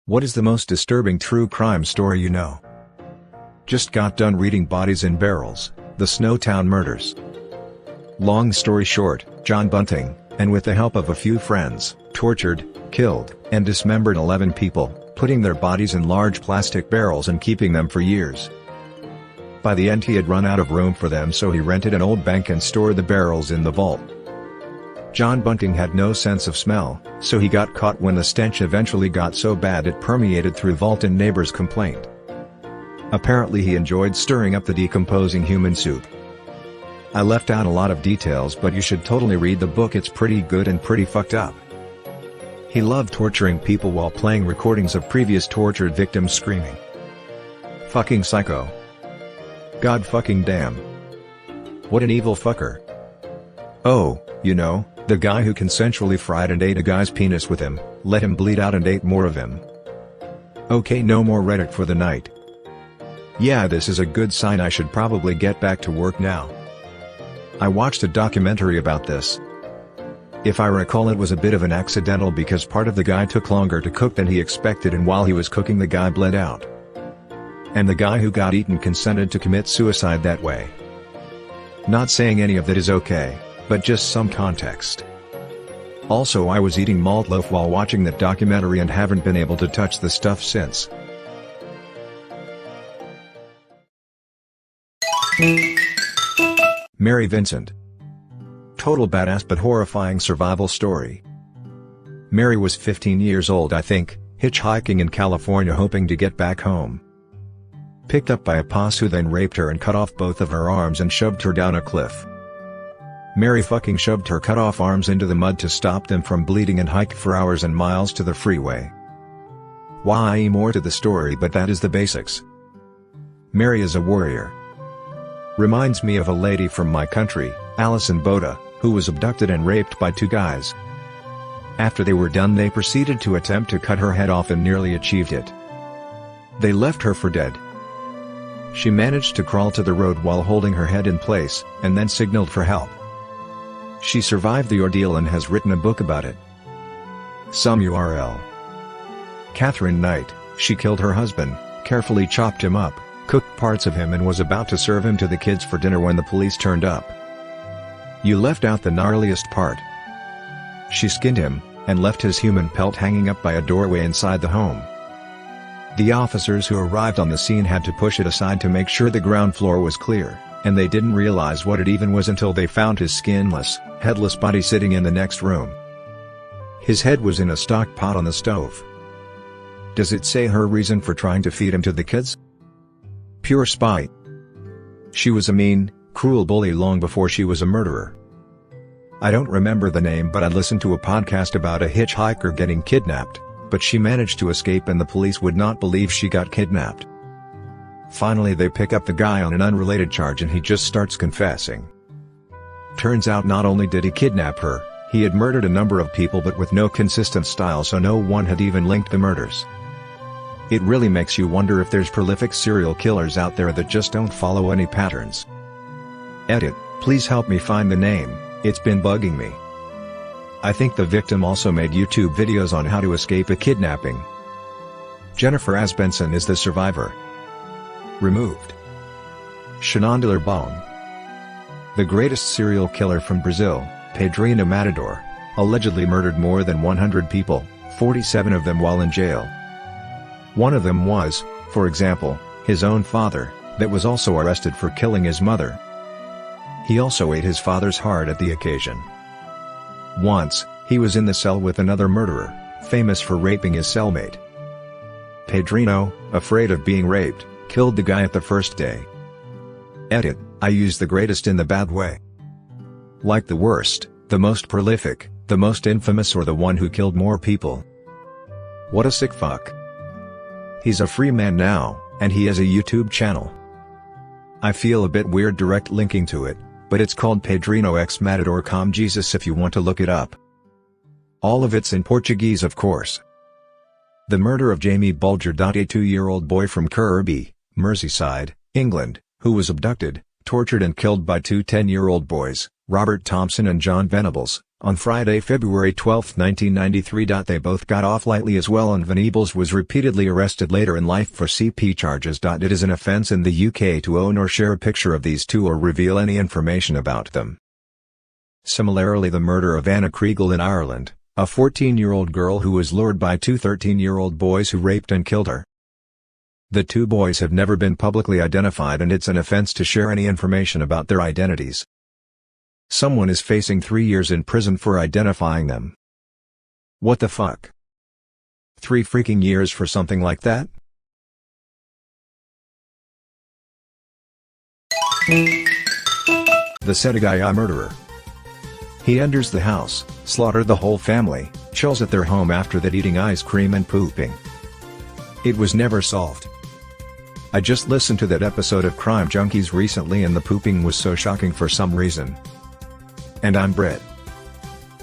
What is the most disturbing true crime story you know? Just got done reading Bodies in Barrels, The Snowtown Murders. Long story short, John Bunting, and with the help of a few friends, tortured, killed, and dismembered 11 people, putting their bodies in large plastic barrels and keeping them for years. By the end he had run out of room for them, so he rented an old bank and stored the barrels in the vault. John Bunting had no sense of smell, so he got caught when the stench eventually got so bad it permeated through vault and neighbors complained. Apparently he enjoyed stirring up the decomposing human soup. I left out a lot of details, but you should totally read the book, it's pretty good and pretty fucked up. He loved torturing people while playing recordings of previous tortured victims screaming. Fucking psycho. God fucking damn. What an evil fucker. Oh, you know, the guy who consensually fried and ate a guy's penis with him, let him bleed out and ate more of him. Okay, no more Reddit for the night. Yeah, this is a good sign. I should probably get back to work now. I watched a documentary about this. If I recall, it was a bit of an accidental because part of the guy took longer to cook than he expected, and while he was cooking the guy bled out. And the guy who got eaten consented to commit suicide that way. Not saying any of that is okay, but just some context. Also, I was eating malt loaf while watching that documentary and haven't been able to touch the stuff since. Mary Vincent. Total badass but horrifying survival story. Mary was 15 years old, I think, hitchhiking in California hoping to get back home. Picked up by a posse who then raped her and cut off both of her arms and shoved her down a cliff. Mary fucking shoved her cut off arms into the mud to stop them from bleeding and hiked for hours and miles to the freeway. Why more to the story, but that is the basics. Mary is a warrior. Reminds me of a lady from my country, Alison Boda, who was abducted and raped by two guys. After they were done, they proceeded to attempt to cut her head off and nearly achieved it. They left her for dead. She managed to crawl to the road while holding her head in place, and then signaled for help. She survived the ordeal and has written a book about it. Some URL. Catherine Knight, she killed her husband, carefully chopped him up, cooked parts of him and was about to serve him to the kids for dinner when the police turned up. You left out the gnarliest part. She skinned him, and left his human pelt hanging up by a doorway inside the home. The officers who arrived on the scene had to push it aside to make sure the ground floor was clear, and they didn't realize what it even was until they found his skinless, headless body sitting in the next room. His head was in a stock pot on the stove. Does it say her reason for trying to feed him to the kids? Pure spite. She was a mean, cruel bully long before she was a murderer. I don't remember the name, but I listened to a podcast about a hitchhiker getting kidnapped, but she managed to escape and the police would not believe she got kidnapped. Finally they pick up the guy on an unrelated charge and he just starts confessing. Turns out not only did he kidnap her, he had murdered a number of people, but with no consistent style, so no one had even linked the murders. It really makes you wonder if there's prolific serial killers out there that just don't follow any patterns. Edit, please help me find the name, it's been bugging me. I think the victim also made YouTube videos on how to escape a kidnapping. Jennifer Asbenson is the survivor. Removed. Shenandoah Bong. The greatest serial killer from Brazil, Pedrinho Matador, allegedly murdered more than 100 people, 47 of them while in jail. One of them was, for example, his own father, that was also arrested for killing his mother. He also ate his father's heart at the occasion. Once, he was in the cell with another murderer, famous for raping his cellmate. Pedrinho, afraid of being raped, killed the guy at the first day. Edit, I use the greatest in the bad way. Like the worst, the most prolific, the most infamous, or the one who killed more people. What a sick fuck. He's a free man now, and he has a YouTube channel. I feel a bit weird direct linking to it, but it's called Pedrinho x Matador com Jesus if you want to look it up. All of it's in Portuguese, of course. The murder of Jamie Bulger. A 2-year-old boy from Kirkby, Merseyside, England, who was abducted, tortured and killed by two 10-year-old boys, Robert Thompson and John Venables, On Friday, February 12, 1993. They both got off lightly as well, and Venables was repeatedly arrested later in life for CP charges. It is an offence in the UK to own or share a picture of these two or reveal any information about them. Similarly, the murder of Anna Kriegel in Ireland, a 14-year-old girl who was lured by two 13-year-old boys who raped and killed her. The two boys have never been publicly identified, and it's an offence to share any information about their identities. Someone is facing 3 years in prison for identifying them. What the fuck? 3 freaking years for something like that? The Setagaya murderer. He enters the house, slaughtered the whole family, chills at their home after that, eating ice cream and pooping. It was never solved. I just listened to that episode of Crime Junkies recently, and the pooping was so shocking for some reason. And I'm Brit.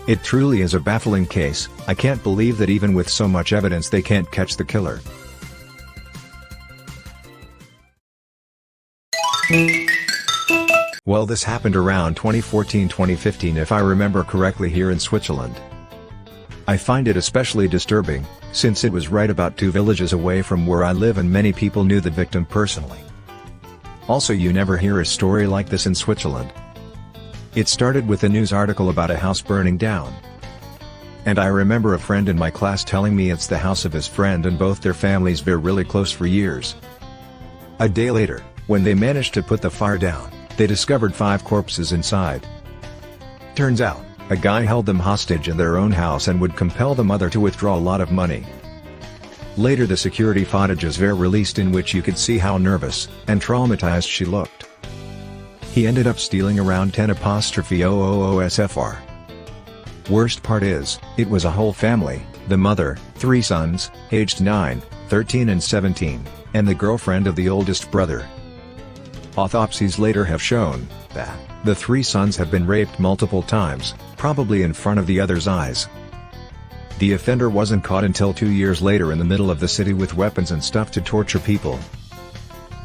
It truly is a baffling case. I can't believe that even with so much evidence they can't catch the killer. Well, this happened around 2014-2015 if I remember correctly, here in Switzerland. I find it especially disturbing, since it was right about 2 villages away from where I live and many people knew the victim personally. Also, you never hear a story like this in Switzerland. It started with a news article about a house burning down. And I remember a friend in my class telling me it's the house of his friend, and both their families were really close for years. A day later, when they managed to put the fire down, they discovered 5 corpses inside. Turns out, a guy held them hostage in their own house and would compel the mother to withdraw a lot of money. Later, the security footages were released in which you could see how nervous and traumatized she looked. He ended up stealing around 10,000 SFR. Worst part is, it was a whole family: the mother, 3 sons, aged 9, 13 and 17, and the girlfriend of the oldest brother. Autopsies later have shown that the 3 sons have been raped multiple times, probably in front of the others' eyes. The offender wasn't caught until 2 years later in the middle of the city with weapons and stuff to torture people.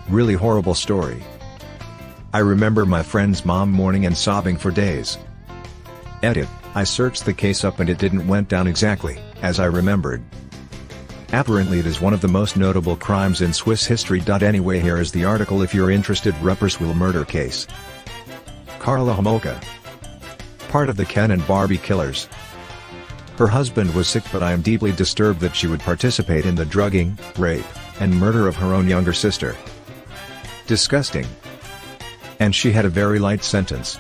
Really horrible story. I remember my friend's mom mourning and sobbing for days. Edit: I searched the case up and it didn't went down exactly as I remembered. Apparently it is one of the most notable crimes in Swiss history. Anyway, here is the article if you're interested. Rupperswil murder case. Carla Homolka, part of the Ken and Barbie killers. Her husband was sick, but I am deeply disturbed that she would participate in the drugging, rape, and murder of her own younger sister. Disgusting. And she had a very light sentence.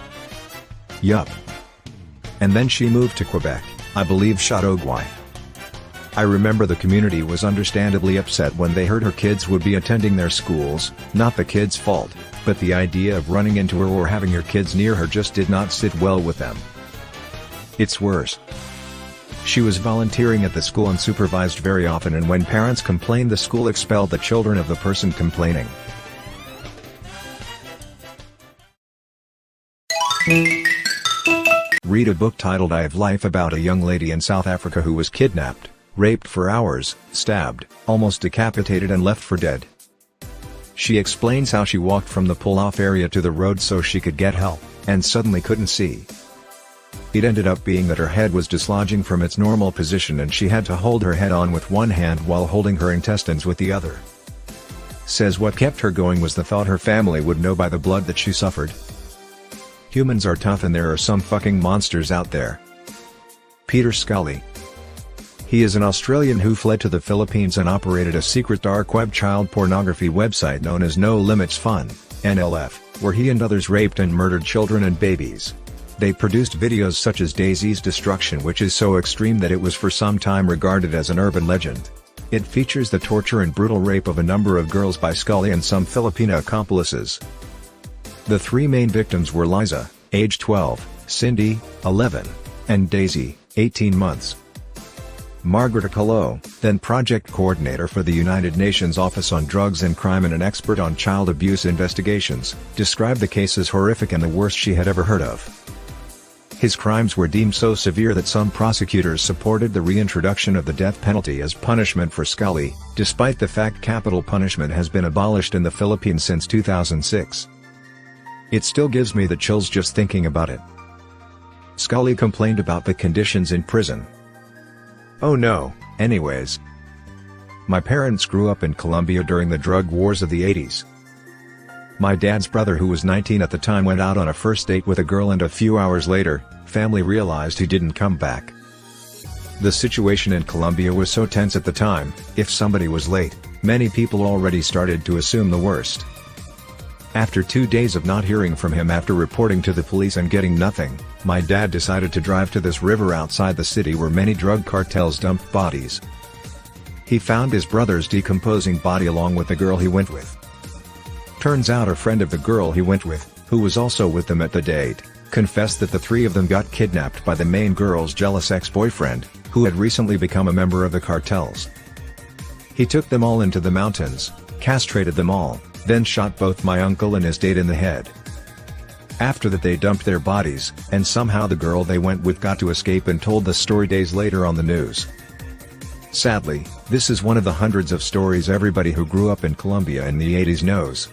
Yup. And then she moved to Quebec, I believe Chateauguay. I remember the community was understandably upset when they heard her kids would be attending their schools. Not the kids' fault, but the idea of running into her or having her kids near her just did not sit well with them. It's worse. She was volunteering at the school unsupervised very often, and when parents complained, the school expelled the children of the person complaining. Read a book titled I Have Life about a young lady in South Africa who was kidnapped, raped for hours, stabbed, almost decapitated and left for dead. She explains how she walked from the pull-off area to the road so she could get help, and suddenly couldn't see. It ended up being that her head was dislodging from its normal position and she had to hold her head on with one hand while holding her intestines with the other. Says what kept her going was the thought her family would know by the blood that she suffered. Humans are tough and there are some fucking monsters out there. Peter Scully. He is an Australian who fled to the Philippines and operated a secret dark web child pornography website known as No Limits Fun, NLF, where he and others raped and murdered children and babies. They produced videos such as Daisy's destruction, which is so extreme that it was for some time regarded as an urban legend. It features the torture and brutal rape of a number of girls by Scully and some Filipino accomplices. The 3 main victims were Liza, age 12, Cindy, 11, and Daisy, 18 months. Margaret Acolo, then project coordinator for the United Nations Office on Drugs and Crime and an expert on child abuse investigations, described the case as horrific and the worst she had ever heard of. His crimes were deemed so severe that some prosecutors supported the reintroduction of the death penalty as punishment for Scully, despite the fact capital punishment has been abolished in the Philippines since 2006. It still gives me the chills just thinking about it. Scully complained about the conditions in prison. Oh no, anyways. My parents grew up in Colombia during the drug wars of the 80s. My dad's brother, who was 19 at the time, went out on a first date with a girl, and a few hours later, family realized he didn't come back. The situation in Colombia was so tense at the time. If somebody was late, many people already started to assume the worst. After 2 days of not hearing from him after reporting to the police and getting nothing, my dad decided to drive to this river outside the city where many drug cartels dumped bodies. He found his brother's decomposing body along with the girl he went with. Turns out a friend of the girl he went with, who was also with them at the date, confessed that the three of them got kidnapped by the main girl's jealous ex-boyfriend, who had recently become a member of the cartels. He took them all into the mountains, castrated them all, then shot both my uncle and his date in the head. After that, they dumped their bodies, and somehow the girl they went with got to escape and told the story days later on the news. Sadly, this is one of the hundreds of stories everybody who grew up in Colombia in the 80s knows.